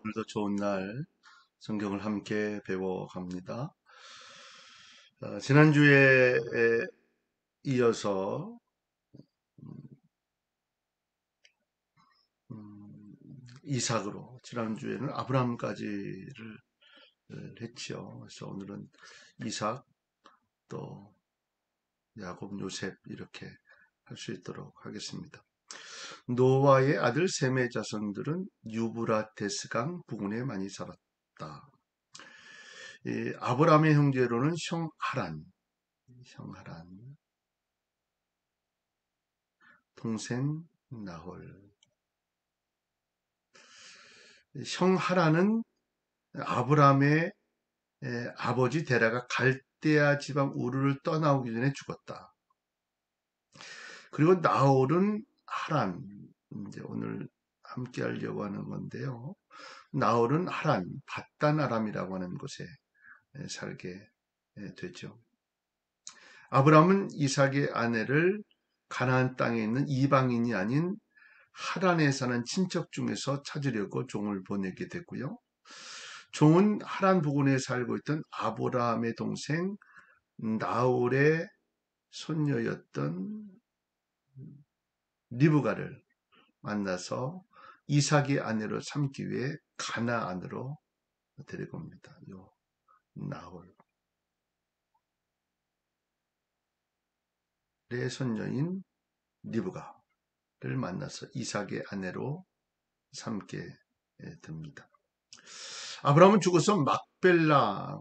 오늘도 좋은 날 성경을 함께 배워갑니다. 지난주에 이어서 이삭으로 지난주에는 아브라함까지를 했지요. 그래서 오늘은 이삭 또 야곱 요셉 이렇게 할 수 있도록 하겠습니다. 노아의 아들 셈의 자손들은 유브라데스강 부근에 많이 살았다. 아브라함의 형제로는 형하란, 동생 나홀. 형하란은 아브라함의 아버지 데라가 갈대아 지방 우르를 떠나오기 전에 죽었다. 그리고 나홀은 하란, 이제 오늘 함께 하려고 하는 건데요. 나홀은 하란, 밧단 아람이라고 하는 곳에 살게 되죠. 아브라함은 이삭의 아내를 가나안 땅에 있는 이방인이 아닌 하란에 사는 친척 중에서 찾으려고 종을 보내게 되고요. 종은 하란 부근에 살고 있던 아브라함의 동생 나홀의 손녀였던 리브가를 만나서 이삭의 아내로 삼기 위해 가나안으로 데리고 옵니다. 요 나홀의 손녀인 리브가를 만나서 이삭의 아내로 삼게 됩니다. 아브라함은 죽어서 막벨라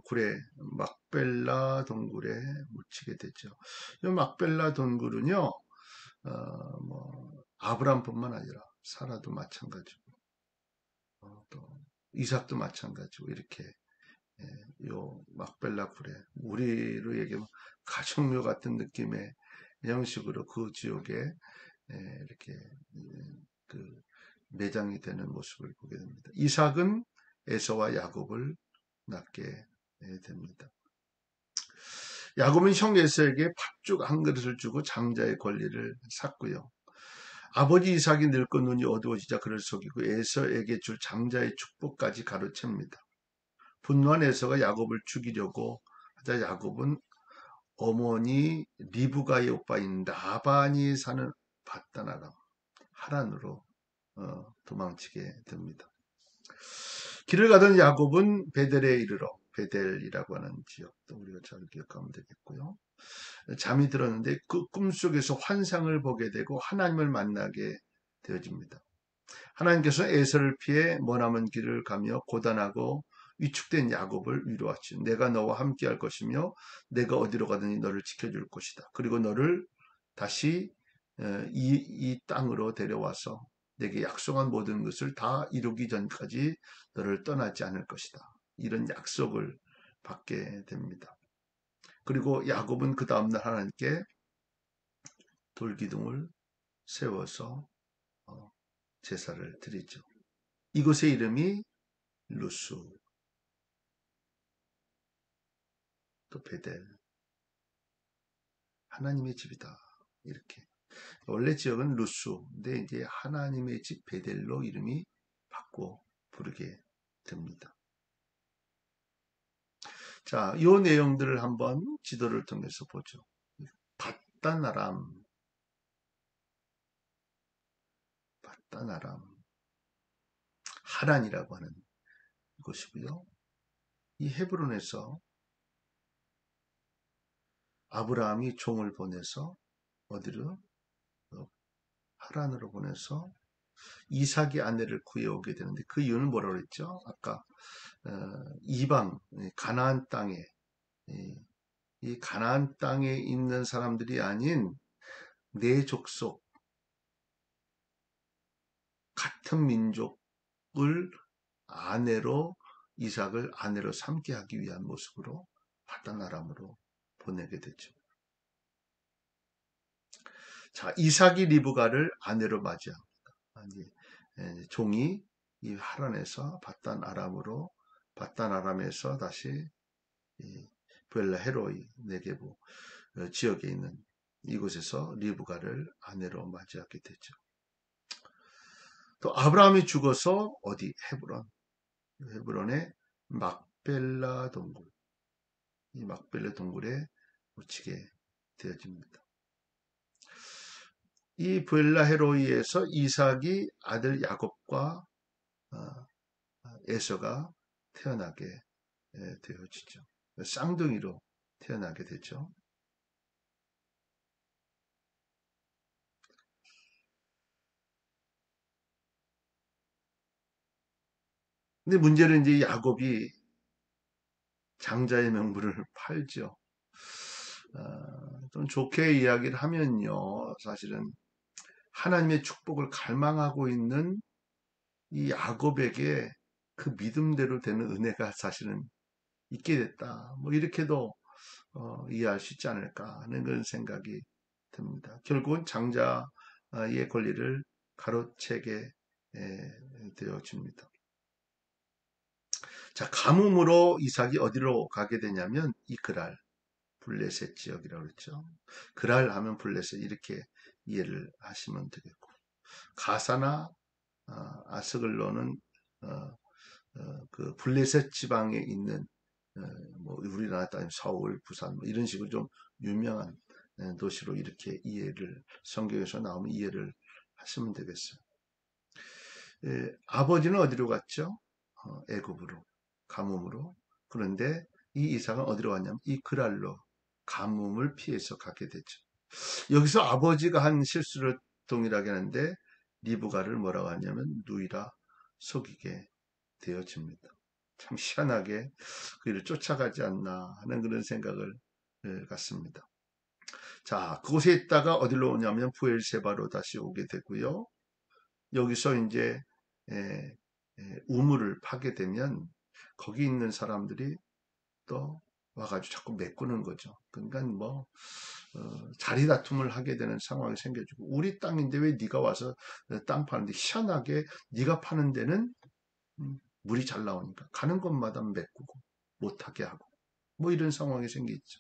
동굴에 묻히게 되죠. 이 막벨라 동굴은요, 아브라함뿐만 아니라 사라도 마찬가지고, 또 이삭도 마찬가지고 이렇게 요 막벨라 굴에 우리로 얘기하면 가족묘 같은 느낌의 형식으로 그 지역에 이렇게 그 매장이 되는 모습을 보게 됩니다. 이삭은 에서와 야곱을 낳게 됩니다. 야곱은 형 에서에게 팥죽 한 그릇을 주고 장자의 권리를 샀고요. 아버지 이삭이 늙고 눈이 어두워지자 그를 속이고 에서에게 줄 장자의 축복까지 가로챕니다. 분노한 에서가 야곱을 죽이려고 하자 야곱은 어머니 리브가의 오빠인 라반이 사는 밧단 아람 하란으로 도망치게 됩니다. 길을 가던 야곱은 베델에 이르러, 베델이라고 하는 지역도 우리가 잘 기억하면 되겠고요. 잠이 들었는데 그 꿈속에서 환상을 보게 되고 하나님을 만나게 되어집니다. 하나님께서 에서를 피해 머나먼 길을 가며 고단하고 위축된 야곱을 위로하시오. 내가 너와 함께할 것이며 내가 어디로 가든지 너를 지켜줄 것이다. 그리고 너를 다시 이 땅으로 데려와서 내게 약속한 모든 것을 다 이루기 전까지 너를 떠나지 않을 것이다. 이런 약속을 받게 됩니다. 그리고 야곱은 그 다음날 하나님께 돌기둥을 세워서 제사를 드리죠. 이곳의 이름이 루스, 또 베델, 하나님의 집이다. 이렇게. 원래 지역은 루스인데 이제 하나님의 집 베델로 이름이 바꿔 부르게 됩니다. 자, 이 내용들을 한번 지도를 통해서 보죠. 밧단 아람, 하란이라고 하는 곳이고요. 이 헤브론에서 아브라함이 종을 보내서 어디로? 하란으로 보내서 이삭의 아내를 구해오게 되는데 그 이유는 뭐라고 그랬죠? 아까 이방 가나안 땅에 이 가나안 땅에 있는 사람들이 아닌 내 족속 같은 민족을 이삭을 아내로 삼게 하기 위한 모습으로 밧단 아람으로 보내게 되죠. 자, 이삭이 리브가를 아내로 맞이합니다. 종이 이 하란에서 밧단 아람에서 다시 브엘라 헤로이 네게부 지역에 있는 이곳에서 리브가를 아내로 맞이하게 되죠. 또 아브라함이 죽어서 어디 헤브론 헤브론의 막벨라 동굴, 이 막벨라 동굴에 묻히게 되어집니다. 이 브엘라 헤로이에서 이삭이 아들 야곱과 에서가 태어나게 되어지죠. 쌍둥이로 태어나게 되죠. 근데 문제는 이제 야곱이 장자의 명분을 팔죠. 좀 좋게 이야기를 하면요. 사실은 하나님의 축복을 갈망하고 있는 이 야곱에게 그 믿음대로 되는 은혜가 사실은 있게 됐다. 뭐 이렇게도 이해할 수 있지 않을까 하는 그런 생각이 듭니다. 결국은 장자의 권리를 가로채게 되어집니다. 자, 가뭄으로 이삭이 어디로 가게 되냐면 이 그랄, 블레셋 지역이라고 그랬죠. 그랄 하면 블레셋 이렇게 이해를 하시면 되겠고, 가사나 아스글론은 그 블레셋 지방에 있는 뭐 우리나라 따지면 서울, 부산 뭐 이런 식으로 좀 유명한 도시로 이렇게 이해를 성경에서 나오면 이해를 하시면 되겠어요. 아버지는 어디로 갔죠? 애굽으로, 가뭄으로. 그런데 이 이삭은 어디로 갔냐면 이 그랄로 가뭄을 피해서 가게 되죠. 여기서 아버지가 한 실수를 동일하게 하는데 리브가를 뭐라고 하냐면 누이라 속이게 되어집니다. 참 희한하게 그를 쫓아가지 않나 하는 그런 생각을 갖습니다. 자, 그곳에 있다가 어디로 오냐면 부엘세바로 다시 오게 되고요. 여기서 이제 우물을 파게 되면 거기 있는 사람들이 또 와가지고 자꾸 메꾸는 거죠. 그러니까 뭐 자리 다툼을 하게 되는 상황이 생겨지고 우리 땅인데 왜 네가 와서 땅 파는데 희한하게 네가 파는 데는 물이 잘 나오니까 가는 곳마다 메꾸고 못하게 하고 뭐 이런 상황이 생기죠.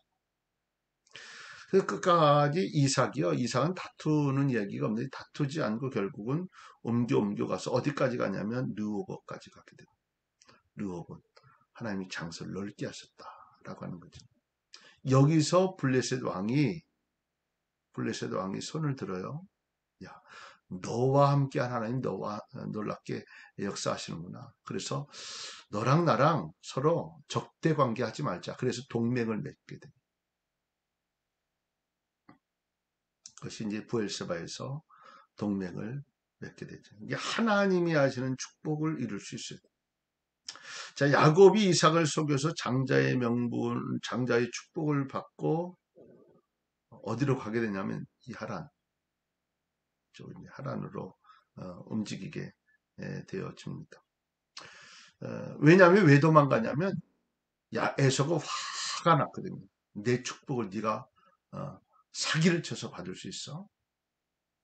그래서 끝까지 이삭은 다투는 얘기가 없는데 다투지 않고 결국은 옮겨가서 어디까지 가냐면 르호보까지 가게 됩니다. 르호보 하나님이 장소를 넓게 하셨다라고 하는 거죠. 여기서 블레셋 왕이 손을 들어요. 야, 너와 함께한 하나님 너와 놀랍게 역사하시는구나. 그래서 너랑 나랑 서로 적대 관계하지 말자. 그래서 동맹을 맺게 됩니다. 그것이 이제 부엘세바에서 동맹을 맺게 되죠. 이게 하나님이 하시는 축복을 이룰 수 있어요. 자, 야곱이 이삭을 속여서 장자의 명분, 장자의 축복을 받고 어디로 가게 되냐면 이 하란, 하란으로 움직이게 되어집니다. 왜냐하면 왜 도망가냐면 에서가 화가 났거든요. 내 축복을 네가 사기를 쳐서 받을 수 있어.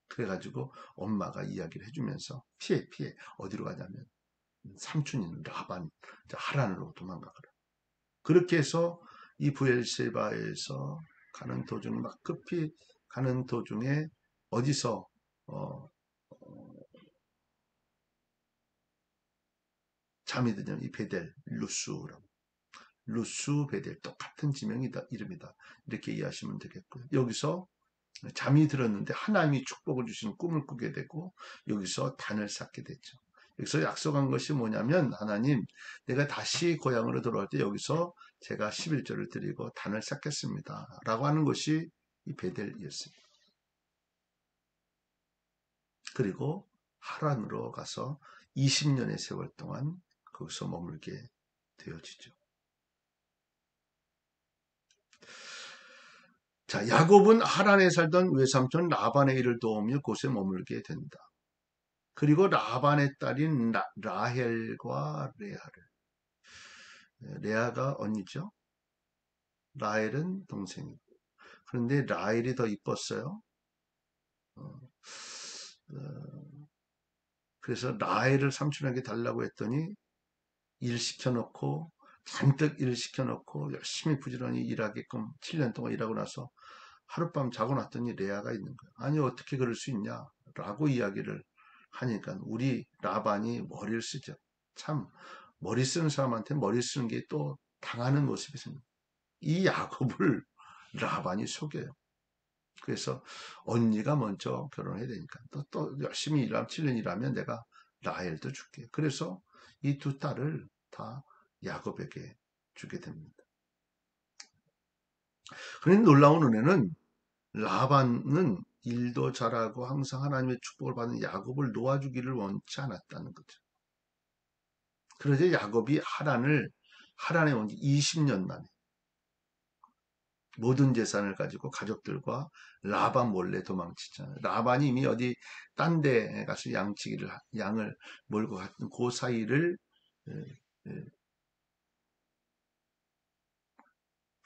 그래가지고 엄마가 이야기를 해주면서 피해 어디로 가냐면 삼촌인 라반 하란으로 도망가거라. 그렇게 해서 이 부엘세바에서 가는 도중 막 급히 가는 도중에 어디서 잠이 드냐면 이 베델 루스라고 루스 베델 똑같은 지명이다 이름이다 이렇게 이해하시면 되겠고요. 여기서 잠이 들었는데 하나님이 축복을 주시는 꿈을 꾸게 되고 여기서 단을 쌓게 됐죠. 여기서 약속한 것이 뭐냐면 하나님 내가 다시 고향으로 돌아올 때 여기서 제가 11조를 드리고 단을 쌓겠습니다. 라고 하는 것이 이 베델이었습니다. 그리고 하란으로 가서 20년의 세월 동안 거기서 머물게 되어지죠. 자, 야곱은 하란에 살던 외삼촌 라반의 일을 도우며 곳에 머물게 된다. 그리고 라반의 딸인 라헬과 레아가 언니죠. 라헬은 동생이고. 그런데 라헬이 더 이뻤어요. 어, 그래서 라헬을 삼촌에게 달라고 했더니 일 시켜놓고 잔뜩 일 시켜놓고 열심히 부지런히 일하게끔 7년 동안 일하고 나서 하룻밤 자고 났더니 레아가 있는 거예요. 아니 어떻게 그럴 수 있냐 라고 이야기를 하니까 우리 라반이 머리를 쓰죠. 참 머리 쓰는 사람한테 머리 쓰는 게 또 당하는 모습이 있습니다. 이 야곱을 라반이 속여요. 그래서 언니가 먼저 결혼해야 되니까 또 열심히 일하면 7년 일하면 내가 라헬도 줄게. 그래서 이 두 딸을 다 야곱에게 주게 됩니다. 그런데 놀라운 은혜는 라반은 일도 잘하고 항상 하나님의 축복을 받는 야곱을 놓아주기를 원치 않았다는 거죠. 그러자 야곱이 하란에 온 지 20년 만에 모든 재산을 가지고 가족들과 라반 몰래 도망치잖아요. 라반이 이미 어디 딴 데 가서 양을 몰고 갔던 그 사이를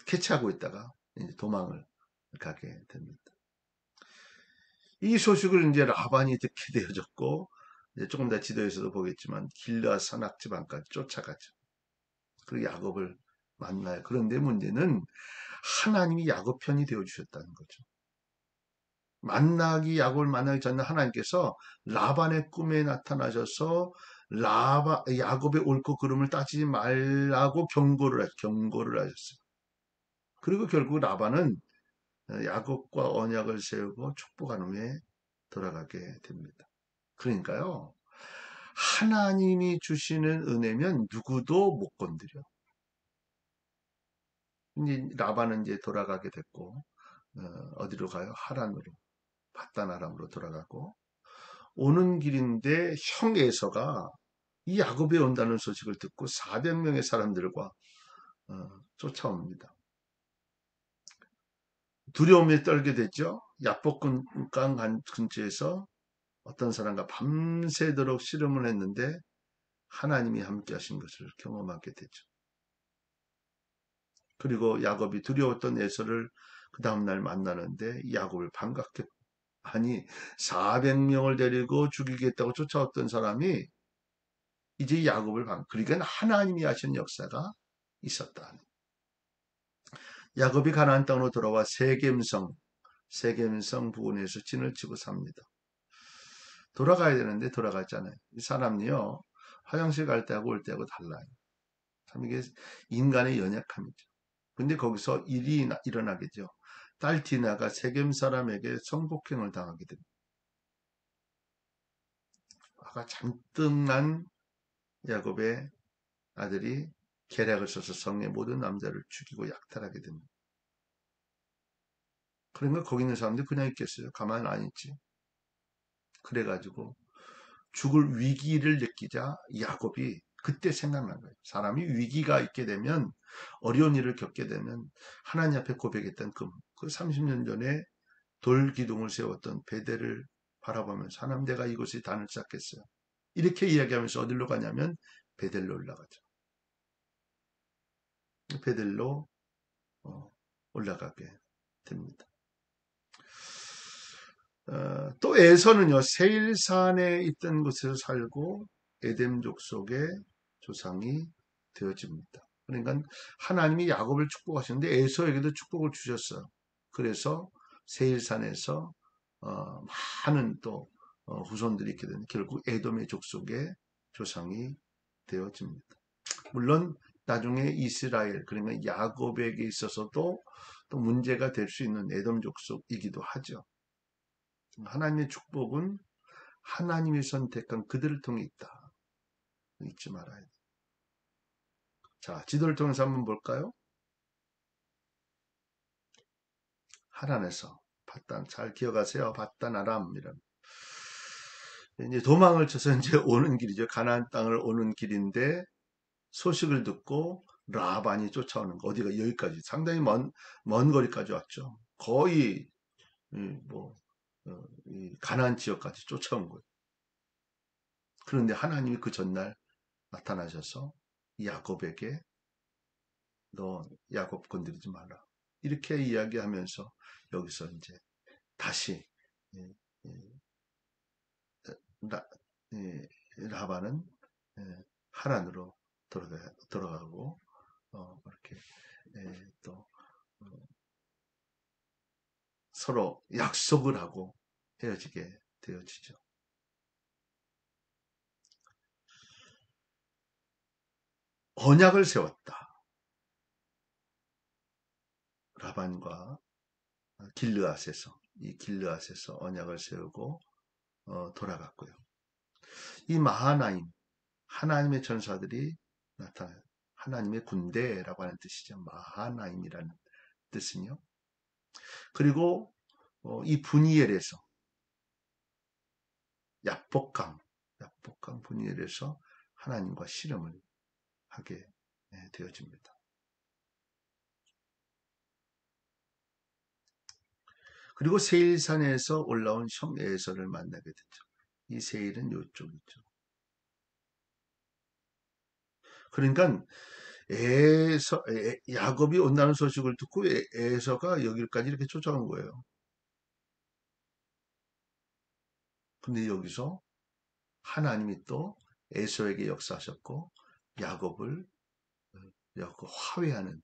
캐치하고 있다가 이제 도망을 가게 됩니다. 이 소식을 이제 라반이 듣게 되어졌고, 이제 조금 더 지도에서도 보겠지만 길르앗 산악 지방까지 쫓아가죠. 그리고 야곱을 만나요. 그런데 문제는 하나님이 야곱 편이 되어 주셨다는 거죠. 야곱을 만나기 전에 하나님께서 라반의 꿈에 나타나셔서 야곱의 옳고 그름을 따지지 말라고 경고를 하셨어요. 그리고 결국 라반은 야곱과 언약을 세우고 축복한 후에 돌아가게 됩니다. 그러니까요, 하나님이 주시는 은혜면 누구도 못 건드려. 이제 라반은 이제 돌아가게 됐고, 어디로 가요? 하란으로, 밧단 아람으로 돌아가고, 오는 길인데 형 에서가 이 야곱이 온다는 소식을 듣고 400명의 사람들과 쫓아옵니다. 두려움에 떨게 되죠. 야복강 근처에서 어떤 사람과 밤새도록 씨름을 했는데 하나님이 함께 하신 것을 경험하게 되죠. 그리고 야곱이 두려웠던 에서를 그 다음날 만나는데 야곱을 반갑게, 아니 400명을 데리고 죽이겠다고 쫓아왔던 사람이 이제 그러니까 하나님이 하신 역사가 있었다. 야곱이 가나안 땅으로 돌아와 세겜성 부근에서 진을 치고 삽니다. 돌아가야 되는데 돌아갔잖아요. 이 사람이요, 화장실 갈 때하고 올 때하고 달라요. 참 이게 인간의 연약함이죠. 근데 거기서 일이 일어나겠죠. 딸 디나가 세겜 사람에게 성폭행을 당하게 됩니다. 화가 잔뜩 난 야곱의 아들이 계략을 써서 성의 모든 남자를 죽이고 약탈하게 됩니다. 그러니까 거기 있는 사람들이 그냥 있겠어요. 가만 안 있지. 그래가지고 죽을 위기를 느끼자 야곱이 그때 생각난 거예요. 사람이 위기가 있게 되면, 어려운 일을 겪게 되면 하나님 앞에 고백했던 그 30년 전에 돌 기둥을 세웠던 베델을 바라보면서 하나님, 내가 이곳에 단을 쌓겠어요. 이렇게 이야기하면서 어디로 가냐면 베델로 올라가죠. 베델로 올라가게 됩니다. 또 에서는요, 세일산에 있던 곳에서 살고 에덴 족속의 조상이 되어집니다. 그러니까 하나님이 야곱을 축복하셨는데 에서에게도 축복을 주셨어요. 그래서 세일산에서 많은 또 후손들이 있게 되는, 결국 에돔의 족속의 조상이 되어집니다. 물론 나중에 이스라엘, 그러면 야곱에게 있어서도 또 문제가 될 수 있는 에돔 족속이기도 하죠. 하나님의 축복은 하나님이 선택한 그들을 통해 있다. 잊지 말아야 돼. 자, 지도를 통해서 한번 볼까요? 하란에서 잘 기억하세요. 밧단 아람이란. 이제 도망을 쳐서 이제 오는 길이죠. 가나안 땅을 오는 길인데 소식을 듣고 라반이 쫓아오는 거. 어디가 여기까지 상당히 먼 거리까지 왔죠. 거의 뭐 가나안 지역까지 쫓아온 거예요. 그런데 하나님이 그 전날 나타나셔서 야곱에게 너 야곱 건드리지 마라. 이렇게 이야기하면서 여기서 이제 다시 예, 예, 라, 라반은 하란으로 돌아가고 이렇게 또 서로 약속을 하고 헤어지게 되어지죠. 언약을 세웠다. 라반과 길르앗에서 이 길르앗에서 언약을 세우고 돌아갔고요. 이 마하나임 하나님의 전사들이 나타나요. 하나님의 군대라고 하는 뜻이죠. 마하나임이라는 뜻은요. 그리고 이 분이엘에서 야복강 분이엘에서 하나님과 씨름을 하게 되어집니다. 그리고 세일산에서 올라온 형 에서를 만나게 되죠. 이 세일은 이쪽이죠. 그러니까 야곱이 온다는 소식을 듣고 에서가 여기까지 이렇게 쫓아온 거예요. 근데 여기서 하나님이 또 에서에게 역사하셨고 야곱을 화해하는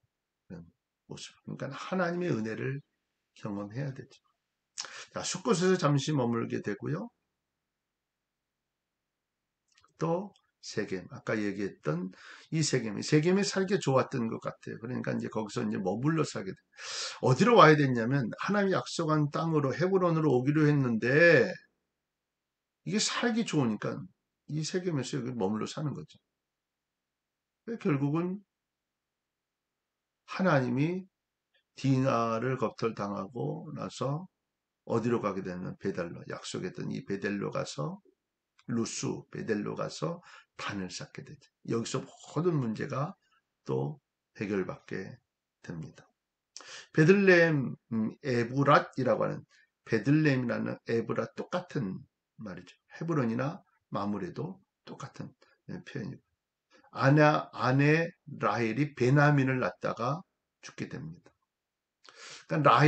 그런 모습. 그러니까 하나님의 은혜를 경험해야 되죠. 자, 숫곳에서 잠시 머물게 되고요. 또 세겜, 아까 얘기했던 이 세겜이 살기 좋았던 것 같아요. 그러니까 이제 거기서 이제 머물러 살게 돼요. 어디로 와야 됐냐면 하나님이 약속한 땅으로 헤브론으로 오기로 했는데 이게 살기 좋으니까 이 세겜에서 여기 머물러 사는 거죠. 결국은 하나님이 디나를 겁탈당하고 나서 어디로 가게 되면 베델로, 약속했던 이 베델로 가서 베델로 가서 단을 쌓게 되죠. 여기서 모든 문제가 또 해결받게 됩니다. 베들레헴 에브랏이라고 하는 베들레헴이라는 에브랏 똑같은 말이죠. 헤브론이나 마물에도 똑같은 표현이고 아내 라헬이 베냐민을 낳다가 죽게 됩니다. 그러니까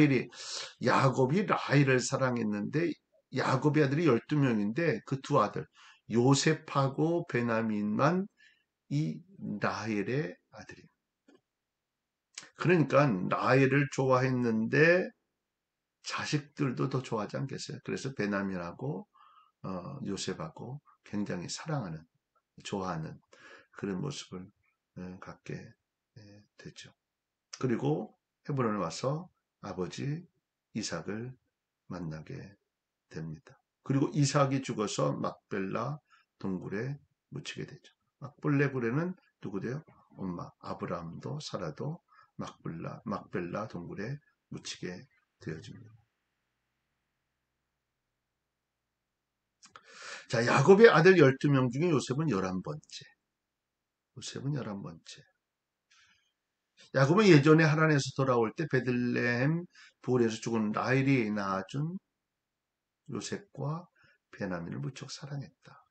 야곱이 라헬을 사랑했는데 야곱의 아들이 12명인데 그 두 아들 요셉하고 베냐민만 이 라헬의 아들이에요. 그러니까 라헬을 좋아했는데 자식들도 더 좋아하지 않겠어요? 그래서 베냐민하고 요셉하고 굉장히 사랑하는, 좋아하는 그런 모습을 갖게 되죠. 그리고 헤브론에 와서 아버지 이삭을 만나게 됩니다. 그리고 이삭이 죽어서 막벨라 동굴에 묻히게 되죠. 막벨레굴에는 누구돼요? 엄마 아브라함도 사라도 막벨라 동굴에 묻히게 되어집니다. 자, 야곱의 아들 12명 중에 요셉은 11번째. 야곱은 예전에 하란에서 돌아올 때 베들레헴 볼에서 죽은 라헬이 낳아준 요셉과 베냐민을 무척 사랑했다.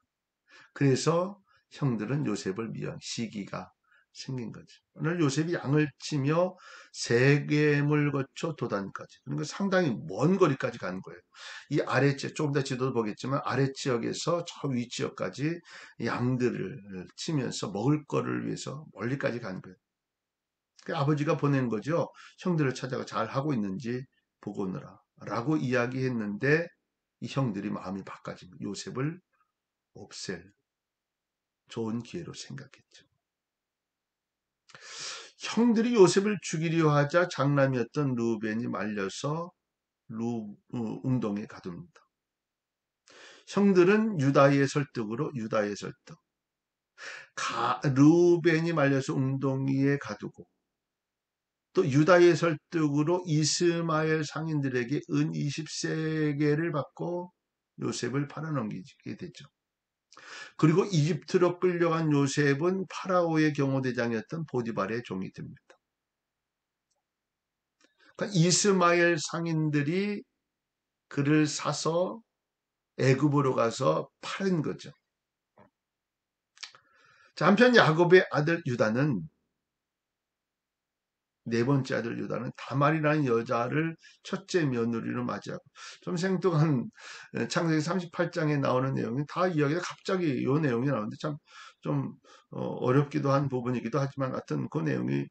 그래서 형들은 요셉을 미워한 시기가 생긴 거죠. 오늘 요셉이 양을 치며 세겜을 거쳐 도단까지, 그러니까 상당히 먼 거리까지 간 거예요. 이 아래지역, 조금 더 지도도 보겠지만 아래지역에서 저 위지역까지 양들을 치면서 먹을 거를 위해서 멀리까지 간 거예요. 그 아버지가 보낸 거죠. 형들을 찾아가 잘 하고 있는지 보고 오느라 라고 이야기했는데 이 형들이 마음이 바꿔집니다. 요셉을 없앨 좋은 기회로 생각했죠. 형들이 요셉을 죽이려 하자 장남이었던 루벤이 말려서 웅동에 가둡니다. 형들은 유다의 설득 루벤이 말려서 웅동이에 가두고 또 유다의 설득으로 이스마엘 상인들에게 은 20세겔을 받고 요셉을 팔아넘기게 되죠. 그리고 이집트로 끌려간 요셉은 파라오의 경호대장이었던 보디발의 종이 됩니다. 그러니까 이스마엘 상인들이 그를 사서 애굽으로 가서 팔은 거죠. 자, 한편 야곱의 아들 유다는 네 번째 아들 유다는 다말이라는 여자를 첫째 며느리로 맞이하고 좀 생뚱한 창세기 38장에 나오는 내용이 다 이야기가 갑자기 이 내용이 나오는데 참 좀 어렵기도 한 부분이기도 하지만 하여튼 그 내용이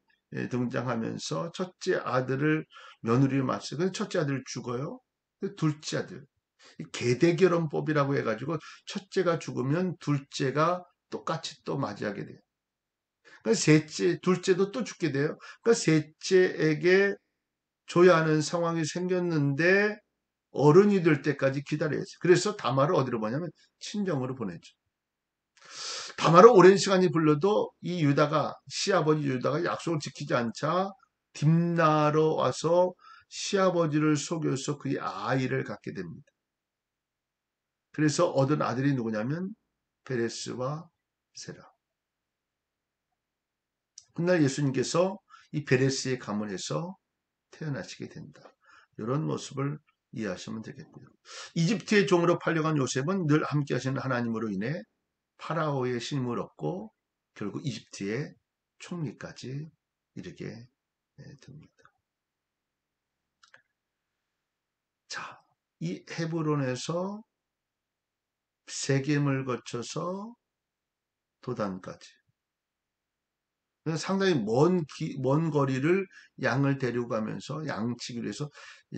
등장하면서 첫째 아들을 며느리로 맞이해요. 근데 첫째 아들 죽어요. 둘째 아들 계대결혼법이라고 해가지고 첫째가 죽으면 둘째가 똑같이 또 맞이하게 돼요. 그러니까 셋째, 둘째도 또 죽게 돼요. 그러니까 셋째에게 줘야 하는 상황이 생겼는데 어른이 될 때까지 기다려야지. 그래서 다말을 어디로 보냐면 친정으로 보내죠. 다말을 오랜 시간이 불러도 이 유다가, 시아버지 유다가 약속을 지키지 않자 딥나로 와서 시아버지를 속여서 그의 아이를 갖게 됩니다. 그래서 얻은 아들이 누구냐면 베레스와 세라. 훗날 예수님께서 이 베레스의 가문에서 태어나시게 된다. 이런 모습을 이해하시면 되겠고요. 이집트의 종으로 팔려간 요셉은 늘 함께 하시는 하나님으로 인해 파라오의 신임을 얻고 결국 이집트의 총리까지 이르게 됩니다. 자, 이 헤브론에서 세겜을 거쳐서 도단까지 상당히 먼 거리를 양을 데려가면서 양치기를 해서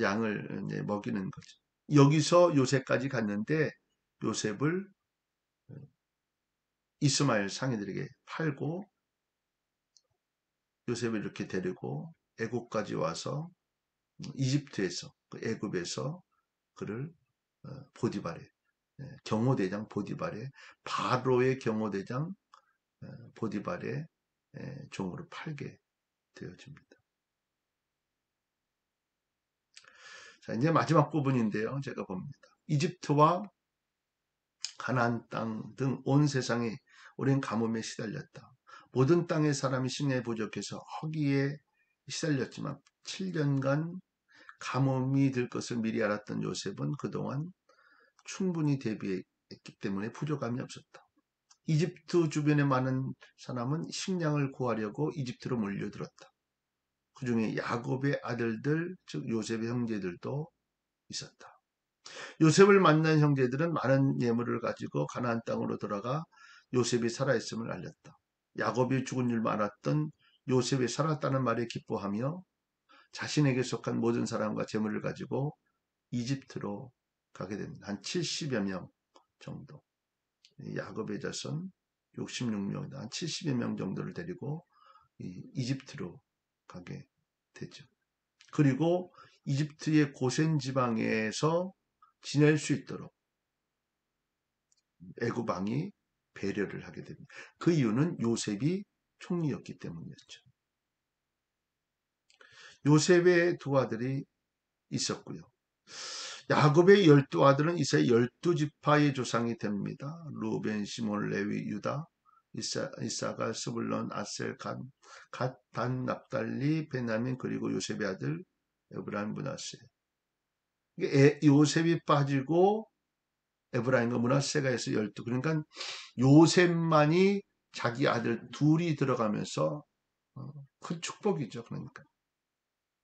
양을 먹이는 거죠. 여기서 요셉까지 갔는데 요셉을 이스마엘 상인들에게 팔고 요셉을 이렇게 데리고 애굽까지 와서 이집트에서 애굽에서 그를 보디발의 경호대장 보디발의 바로의 경호대장 보디발의 종으로 팔게 되어집니다. 자, 이제 마지막 부분인데요. 제가 봅니다. 이집트와 가나안 땅 등 온 세상이 오랜 가뭄에 시달렸다. 모든 땅의 사람이 식량에 부족해서 허기에 시달렸지만 7년간 가뭄이 들 것을 미리 알았던 요셉은 그동안 충분히 대비했기 때문에 부족함이 없었다. 이집트 주변에 많은 사람은 식량을 구하려고 이집트로 몰려들었다. 그 중에 야곱의 아들들, 즉 요셉의 형제들도 있었다. 요셉을 만난 형제들은 많은 예물을 가지고 가나안 땅으로 돌아가 요셉이 살아있음을 알렸다. 야곱이 죽은 줄 알았던 요셉이 살았다는 말에 기뻐하며 자신에게 속한 모든 사람과 재물을 가지고 이집트로 가게 됩니다. 한 70여 명 정도. 야곱의 자손 66명, 한 70여 명 정도를 데리고 이집트로 가게 되죠. 그리고 이집트의 고센 지방에서 지낼 수 있도록 애굽 왕이 배려를 하게 됩니다. 그 이유는 요셉이 총리였기 때문이었죠. 요셉의 두 아들이 있었고요. 야곱의 12아들은 이스라엘 12지파의 조상이 됩니다. 루벤, 시몬, 레위, 유다, 이사가, 스불론, 아셀, 갓, 단, 납달리, 베냐민 그리고 요셉의 아들 에브라임, 므낫세. 요셉이 빠지고 에브라임과 므낫세가 해서 12. 그러니까 요셉만이 자기 아들 둘이 들어가면서 큰 축복이죠. 그러니까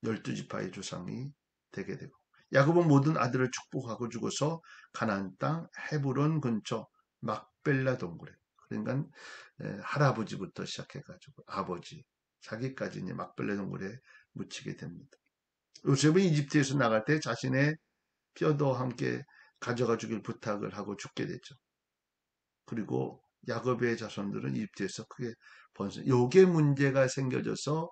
12지파의 조상이 되게 되고 야곱은 모든 아들을 축복하고 죽어서 가나안 땅 헤브론 근처 막벨라 동굴에 그러니까 할아버지부터 시작해가지고 아버지 자기까지 이제 막벨라 동굴에 묻히게 됩니다. 요셉은 이집트에서 나갈 때 자신의 뼈도 함께 가져가 주길 부탁을 하고 죽게 되죠. 그리고 야곱의 자손들은 이집트에서 크게 번성. 요게 문제가 생겨져서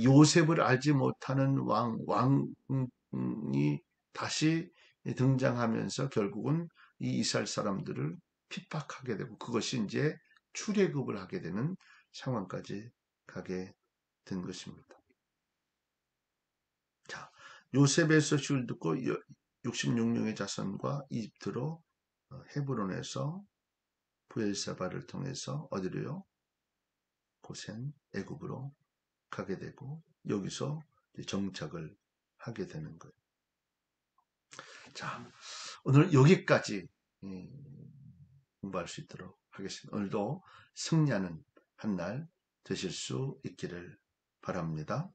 요셉을 알지 못하는 왕이 다시 등장하면서 결국은 이 이스라엘 사람들을 핍박하게 되고 그것이 이제 출애굽을 하게 되는 상황까지 가게 된 것입니다. 자, 요셉의 소식을 듣고 66명의 자손과 이집트로 헤브론에서 부엘세바를 통해서 어디로요? 고센 애굽으로 가게 되고 여기서 정착을 하게 되는 거예요. 자, 오늘 여기까지 공부할 수 있도록 하겠습니다. 오늘도 승리하는 한 날 되실 수 있기를 바랍니다.